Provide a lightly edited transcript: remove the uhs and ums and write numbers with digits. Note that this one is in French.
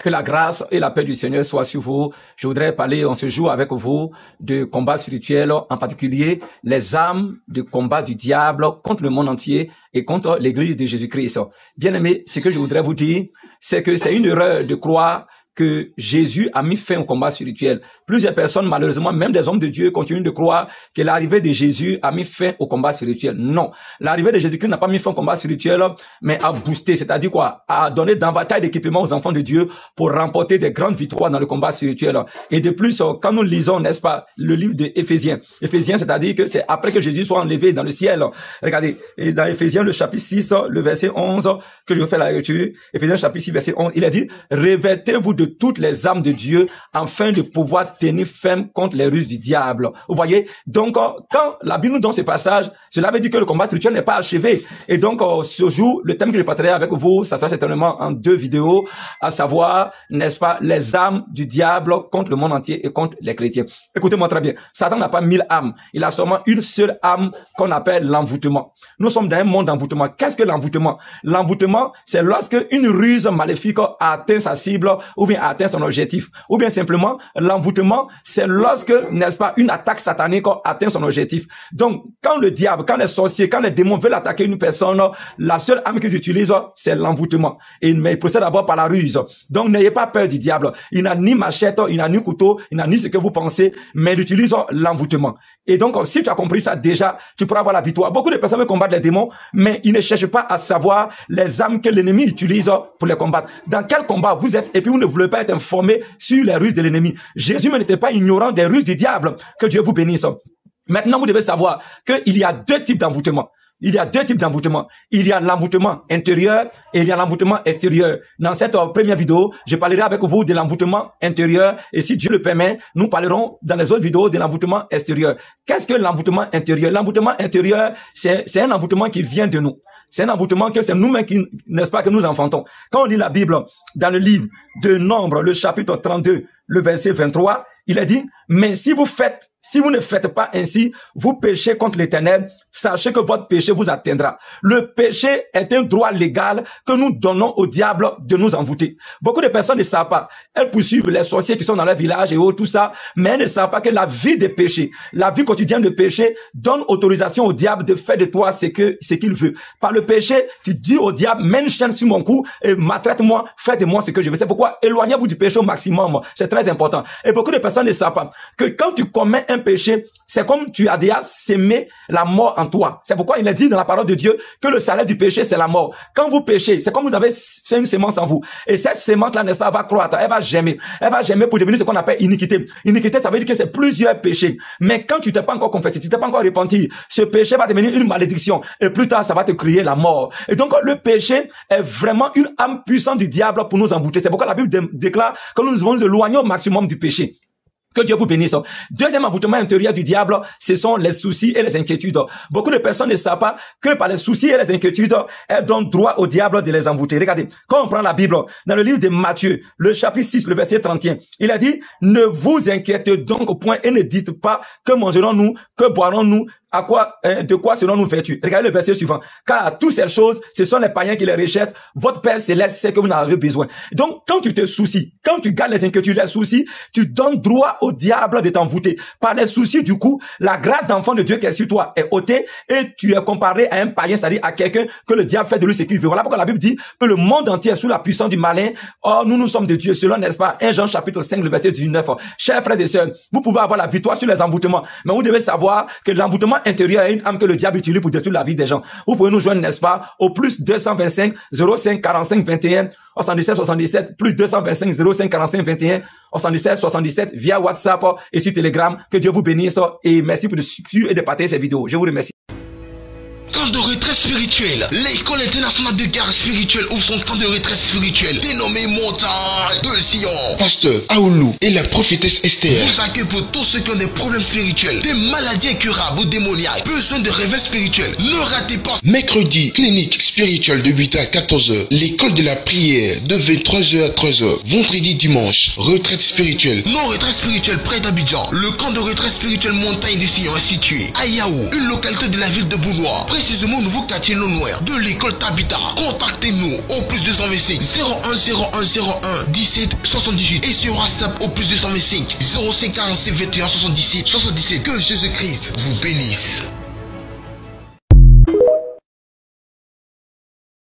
Que la grâce et la paix du Seigneur soient sur vous. Je voudrais parler en ce jour avec vous de combat spirituel, en particulier les armes de combat du diable contre le monde entier et contre l'Église de Jésus-Christ. Bien aimé, ce que je voudrais vous dire, c'est que c'est une erreur de croire que Jésus a mis fin au combat spirituel. Plusieurs personnes, malheureusement, même des hommes de Dieu, continuent de croire que l'arrivée de Jésus a mis fin au combat spirituel. Non. L'arrivée de Jésus-Christ n'a pas mis fin au combat spirituel, mais a boosté, c'est-à-dire quoi? A donné davantage d'équipements aux enfants de Dieu pour remporter des grandes victoires dans le combat spirituel. Et de plus, quand nous lisons, n'est-ce pas, le livre d'Éphésiens. Éphésiens, c'est-à-dire que c'est après que Jésus soit enlevé dans le ciel. Regardez, et dans Éphésiens, le chapitre 6, le verset 11, que je vais faire la lecture. Éphésiens, chapitre 6, verset 11, il a dit, revêtez-vous de toutes les armes de Dieu afin de pouvoir tenir ferme contre les ruses du diable. Vous voyez? Donc, quand la Bible nous donne ce passage, cela veut dire que le combat spirituel n'est pas achevé. Et donc, ce jour, le thème que je partagerai avec vous, ça sera certainement en 2 vidéos, à savoir, n'est-ce pas, les armes du diable contre le monde entier et contre les chrétiens. Écoutez-moi très bien. Satan n'a pas 1000 armes. Il a seulement une seule arme qu'on appelle l'envoûtement. Nous sommes dans un monde d'envoûtement. Qu'est-ce que l'envoûtement? L'envoûtement, c'est lorsque une ruse maléfique a atteint sa cible ou bien a atteint son objectif. Ou bien simplement, l'envoûtement, c'est lorsque, n'est-ce pas, une attaque satanique atteint son objectif. Donc, quand le diable, quand les sorciers, quand les démons veulent attaquer une personne, la seule arme qu'ils utilisent, c'est l'envoûtement. Mais il procède d'abord par la ruse. Donc, n'ayez pas peur du diable. Il n'a ni machette, il n'a ni couteau, il n'a ni ce que vous pensez, mais il utilise l'envoûtement. Et donc, si tu as compris ça déjà, tu pourras avoir la victoire. Beaucoup de personnes veulent combattre les démons, mais ils ne cherchent pas à savoir les armes que l'ennemi utilise pour les combattre. Dans quel combat vous êtes, et puis vous ne voulez pas être informé sur les ruses de l'ennemi. Jésus n'était pas ignorant des ruses du diable. Que Dieu vous bénisse. Maintenant, vous devez savoir qu'il y a 2 types d'envoûtement. Il y a 2 types d'envoûtement. Il y a l'envoûtement intérieur et il y a l'envoûtement extérieur. Dans cette première vidéo, je parlerai avec vous de l'envoûtement intérieur et si Dieu le permet, nous parlerons dans les autres vidéos de l'envoûtement extérieur. Qu'est-ce que l'envoûtement intérieur? L'envoûtement intérieur, c'est un envoûtement qui vient de nous. C'est un envoûtement que c'est nous-mêmes qui, n'est-ce pas, que nous enfantons. Quand on lit la Bible dans le livre de Nombres, le chapitre 32, le verset 23, il a dit, mais si vous ne faites pas ainsi, vous péchez contre l'Éternel, sachez que votre péché vous atteindra. Le péché est un droit légal que nous donnons au diable de nous envoûter. Beaucoup de personnes ne savent pas. Elles poursuivent les sorciers qui sont dans leur village et tout ça, mais elles ne savent pas que la vie des péchés, la vie quotidienne de péché donne autorisation au diable de faire de toi ce qu'il veut. Par le péché, tu dis au diable, mets une chaîne sur mon cou et maltraite-moi, fais de moi ce que je veux. C'est pourquoi éloignez-vous du péché au maximum. C'est très important. Et beaucoup de personnes ne savent pas que quand tu commets un péché, c'est comme tu as déjà sémé la mort en toi. C'est pourquoi il est dit dans la parole de Dieu que le salaire du péché, c'est la mort. Quand vous péchez, c'est comme vous avez fait une sémence en vous. Et cette sémence-là, n'est-ce pas, va croître, elle va germer. Elle va germer pour devenir ce qu'on appelle iniquité. Iniquité, ça veut dire que c'est plusieurs péchés. Mais quand tu t'es pas encore confessé, tu t'es pas encore repenti, ce péché va devenir une malédiction. Et plus tard, ça va te crier la mort. Et donc, le péché est vraiment une âme puissante du diable pour nous envoûter. C'est pourquoi la Bible déclare que nous devons nous éloigner au maximum du péché. Que Dieu vous bénisse. Deuxième envoûtement intérieur du diable, ce sont les soucis et les inquiétudes. Beaucoup de personnes ne savent pas que par les soucis et les inquiétudes, elles donnent droit au diable de les envoûter. Regardez, quand on prend la Bible, dans le livre de Matthieu, le chapitre 6, le verset 31, il a dit, ne vous inquiétez donc point et ne dites pas que mangerons-nous, que boirons-nous, de quoi serons-nous vêtus? Regardez le verset suivant. Car toutes ces choses, ce sont les païens qui les recherchent. Votre Père Céleste sait que vous en avez besoin. Donc, quand tu te soucies, quand tu gardes les inquiétudes, les soucis, tu donnes droit au diable de t'envoûter. Par les soucis, du coup, la grâce d'enfant de Dieu qui est sur toi est ôtée et tu es comparé à un païen, c'est-à-dire à quelqu'un que le diable fait de lui ce qu'il veut. Voilà pourquoi la Bible dit que le monde entier est sous la puissance du malin. Or, nous sommes de Dieu, selon, n'est-ce pas, 1 Jean chapitre 5, le verset 19. Chers frères et sœurs, vous pouvez avoir la victoire sur les envoûtements, mais vous devez savoir que l'envoûtement intérieur est une âme que le diable utilise pour détruire la vie des gens. Vous pouvez nous joindre, n'est-ce pas, au plus 225 05 45 21 77 77 plus 225 05 45 21 77 77 via WhatsApp et sur Telegram. Que Dieu vous bénisse et merci pour de suivre et de partager ces vidéos. Je vous remercie. Camp de retraite spirituelle. L'école internationale de guerre spirituelle ouvre son camp de retraite spirituelle dénommé Montagne de Sion. Pasteur Aoulou et la prophétesse Esther vous accueillent pour tous ceux qui ont des problèmes spirituels, des maladies incurables ou démoniaques, besoin de réveil spirituel. Ne ratez pas. Mercredi, clinique spirituelle de 8h à 14h. L'école de la prière de 23h à 13h. Vendredi, dimanche, retraite spirituelle. Nos retraites spirituelles près d'Abidjan. Le camp de retraite spirituelle Montagne de Sion est situé à Yaou, une localité de la ville de Boulois. précisément au nouveau quartier non-noir de l'école Tabitha. Contactez-nous au plus 225 01 01 01 17 78 et sur WhatsApp au plus 225 05 47 21 77 77. Que Jésus-Christ vous bénisse.